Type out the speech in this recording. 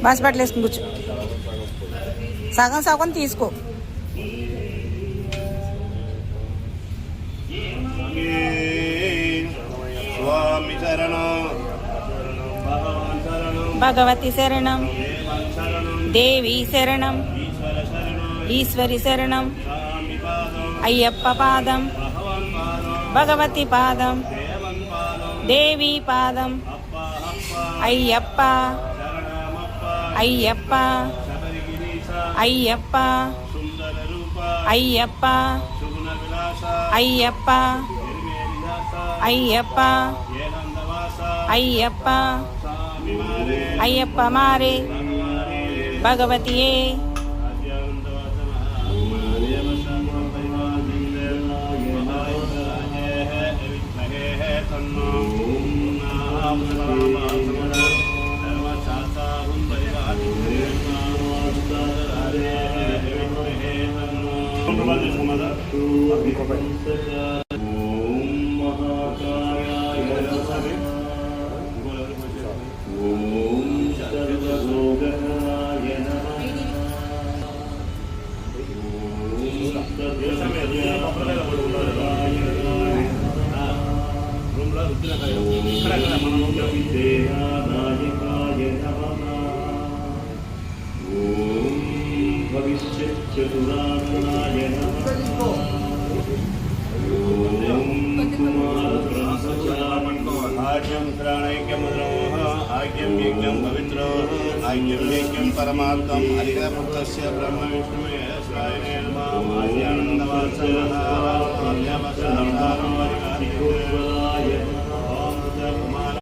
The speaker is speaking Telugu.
బస్ బట్టలు వేసుకుని కూర్చో. సగం సగం తీసుకో. స్వామి శరణం, భగవతి శరణం, దేవి శరణం, ఈశ్వరి శరణం, అయ్యప్ప పాదం, భగవతి పాదం, దేవి పాదం, అయ్యప్ప అయ్యప్ప అయ్యప్ప అయ్యప్ప అయ్యప్ప అయ్యప్ప అయ్యప్ప అయ్యప్ప మారే భగవతియే. आज्ञं यज्ञं पवित्रो आज्ञं यज्ञं परमात्मं हरिहरपुत्रस्य ब्रह्म विष्णुमहेश्वराय नमः।